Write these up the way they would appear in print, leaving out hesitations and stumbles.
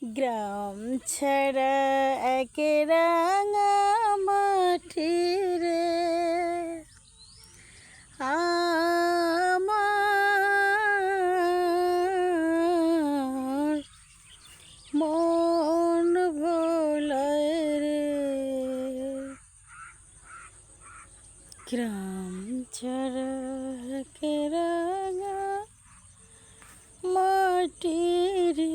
গ্রাম ছাড়া একে রাঙা মাটি রে আমার মন ভোলায় রে। গ্রাম ছাড়া একে রাঙা মাটি রে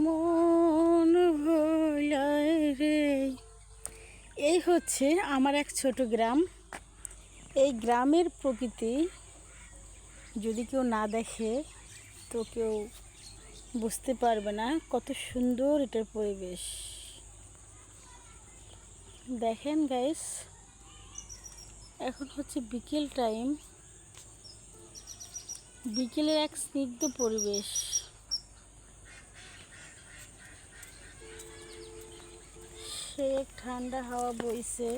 মন ভোলায় রে। এই হচ্ছে আমার এক ছোট গ্রাম। এই গ্রামের প্রকৃতি যদি কেউ না দেখে তো কেউ বুঝতে পারবে না কত সুন্দর এটার পরিবেশ। দেখেন গাইস, এখন হচ্ছে বিকেল টাইম, বিকেলের এক স্নিগ্ধ পরিবেশ। সে এক ঠান্ডা হাওয়া বইছে।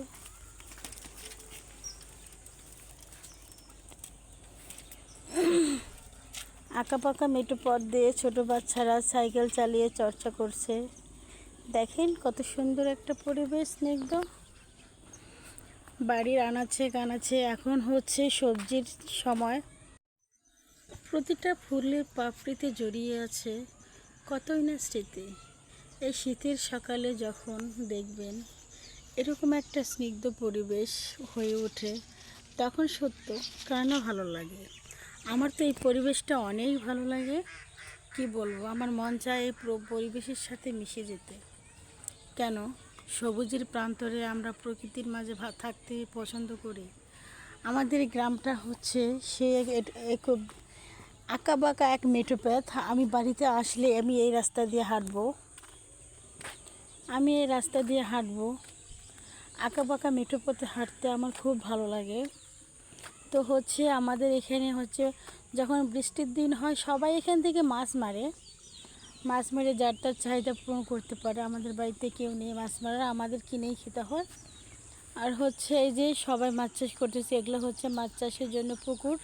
আঁকাপাকা মেঠো পথ দিয়ে ছোট বাচ্চারা সাইকেল চালিয়ে চর্চা করছে। দেখেন কত সুন্দর একটা পরিবেশ, স্নিগ্ধ। বাড়ির আনাচে কানাচে এখন হচ্ছে সবজির সময়। প্রতিটা ফুলের পাপড়িতে জড়িয়ে আছে কতই না স্মৃতি। এই শীতের সকালে যখন দেখবেন এরকম একটা স্নিগ্ধ পরিবেশ হয়ে ওঠে, তখন সত্য কেন ভালো লাগে। আমার তো এই পরিবেশটা অনেক ভালো লাগে, কি বলবো। আমার মন চায় এই পরিবেশের সাথে মিশে যেতে। কেন, সবুজের প্রান্তরে আমরা প্রকৃতির মাঝে থাকতে পছন্দ করি। আমাদের গ্রামটা হচ্ছে সে আঁকা বাঁকা এক মেঠো পথ। আমি বাড়িতে আসলে আমি এই রাস্তা দিয়ে হাঁটবো, আঁকা বাঁকা মেঠো পথে হাঁটতে আমার খুব ভালো লাগে। তো হচ্ছে আমাদের এখানে হচ্ছে যখন বৃষ্টির দিন হয় সবাই এখান থেকে মাছ মেরে যার তার চাহিদা পূরণ করতে পারে। আমাদের বাড়িতে কেউ নেই মাছ মারার, আমাদের কিনেই খেতে হয়। আর হচ্ছে এই যে সবাই মাছ চাষ করতেছে, এগুলো হচ্ছে মাছ চাষের জন্য পুকুর।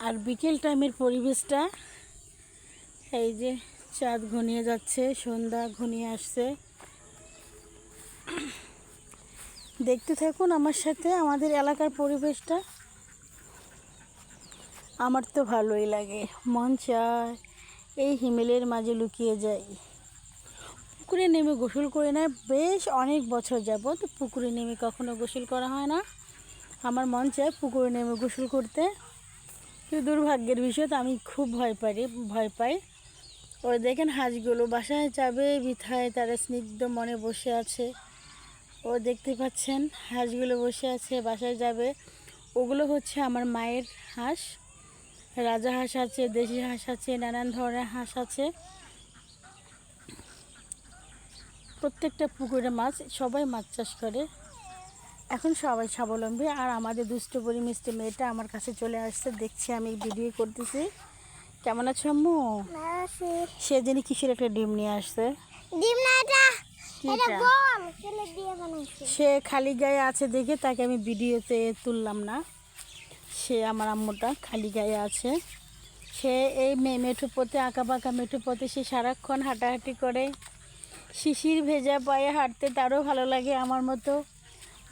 আর বিকেল টাইমের পরিবেশটা, এই যে চাঁদ ঘনিয়ে যাচ্ছে, সন্ধ্যা ঘনিয়ে আসছে। দেখতে থাকুন আমার সাথে আমাদের এলাকার পরিবেশটা। আমার তো ভালোই লাগে, মন চায় এই হিমেলের মাঝে লুকিয়ে যাই। পুকুরে নেমে গোসল করে না, বেশ অনেক বছর যাবত পুকুরে নেমে কখনো গোসল করা হয় না। আমার মন চায় পুকুরে নেমে গোসল করতে, কিন্তু দুর্ভাগ্যের বিষয় তো আমি খুব ভয় পাই। ওই দেখেন হাঁসগুলো বাসায় যাবে বিথায় তারা স্নিগ্ধ মনে বসে আছে। ও দেখতে পাচ্ছেন হাঁসগুলো বসে আছে, বাসায় যাবে। ওগুলো হচ্ছে আমার মায়ের হাঁস। রাজা হাঁস আছে, দেশি হাঁস আছে, নানান ধরনের হাঁস আছে। প্রত্যেকটা পুকুরে মাছ, সবাই মাছ চাষ করে। এখন সবাই স্বাবলম্বী। আর আমাদের দুষ্ট বড়ি মিষ্টি মেয়েটা আমার কাছে চলে আসছে, দেখছি আমি ভিডিও করতেছি। কেমন আছো আম্মু? সে যিনি কিসের একটা ডিম নিয়ে আসছে। ডিম না, এটা গম তেলে দিয়ে বানাইছে। সে খালি গায়ে আছে দেখে তাকে আমি ভিডিওতে তুললাম না। সে আমার আম্মুটা খালি গায়ে আছে। সে এই মেঠো পথে, আঁকা বাঁকা মেঠো পথে সে সারাক্ষণ হাঁটাহাঁটি করে। শিশির ভেজা পায়ে হাঁটতে তারও ভালো লাগে আমার মতো।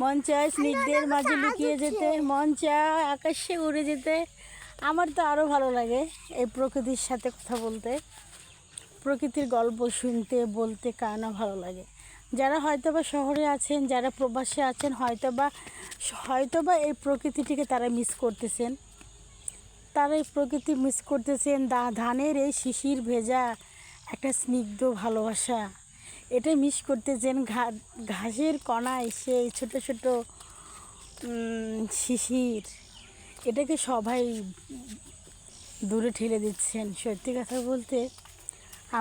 মন চায় স্নিগ্ধের মাঝে লুকিয়ে যেতে, মন চায় আকাশে উড়ে যেতে। আমার তো আরও ভালো লাগে এই প্রকৃতির সাথে কথা বলতে, প্রকৃতির গল্প শুনতে বলতে, কার না ভালো লাগে। যারা হয়তোবা শহরে আছেন, যারা প্রবাসে আছেন, হয়তোবা এই প্রকৃতিটিকে তারা মিস করতেছেন। তারা এই প্রকৃতি মিস করতেছেন। ধানের এই শিশির ভেজা একটা স্নিগ্ধ ভালোবাসা, এটা মিস করতেছেন। ঘাসের কণায় সেই ছোট ছোট শিশির, এটাকে সবাই দূরে ঠেলে দিচ্ছেন। সত্যি কথা বলতে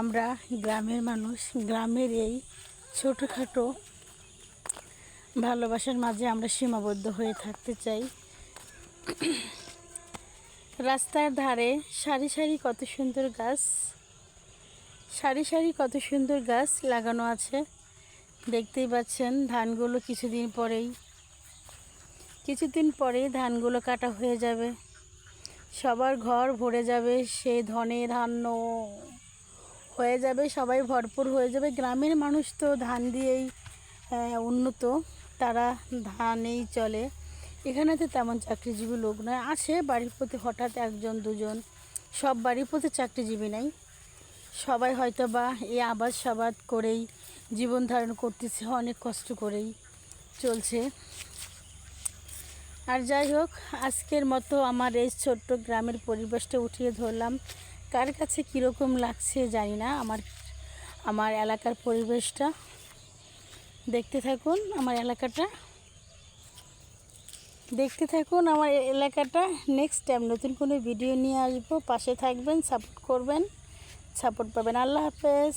আমরা গ্রামের মানুষ, গ্রামের এই ছোটোখাটো ভালোবাসার মাঝে আমরা সীমাবদ্ধ হয়ে থাকতে চাই। রাস্তার ধারে সারি সারি কত সুন্দর গাছ লাগানো আছে। দেখতেই পাচ্ছেন ধানগুলো কিছুদিন পরেই ধানগুলো কাটা হয়ে যাবে, সবার ঘর ভরে যাবে সেই ধনে ধান্য হয়ে যাবে, সবাই ভরপুর হয়ে যাবে। গ্রামের মানুষ তো ধান দিয়েই উন্নত, তারা ধানেই চলে। এখানে তো তেমন চাকরিজীবী লোক নয়, আছে বাড়ির প্রতি হঠাৎ একজন দুজন, সব বাড়ির প্রতি চাকরিজীবী নাই। সবাই হয়তো বা এই আবাদ সাবাদ করেই জীবন ধারণ করতেছে, অনেক কষ্ট করেই চলছে। আর যাই হোক, আজকের মতো আমার এই ছোট্ট গ্রামের পরিবেশটা উঠিয়ে ধরলাম। কার কাছে কীরকম লাগছে জানি না আমার এলাকার পরিবেশটা। দেখতে থাকুন আমার এলাকাটা। নেক্সট টাইম নতুন কোনো ভিডিও নিয়ে আসবো, পাশে থাকবেন, সাপোর্ট করবেন, সাপোর্ট পাবেন। আল্লাহ হাফেজ।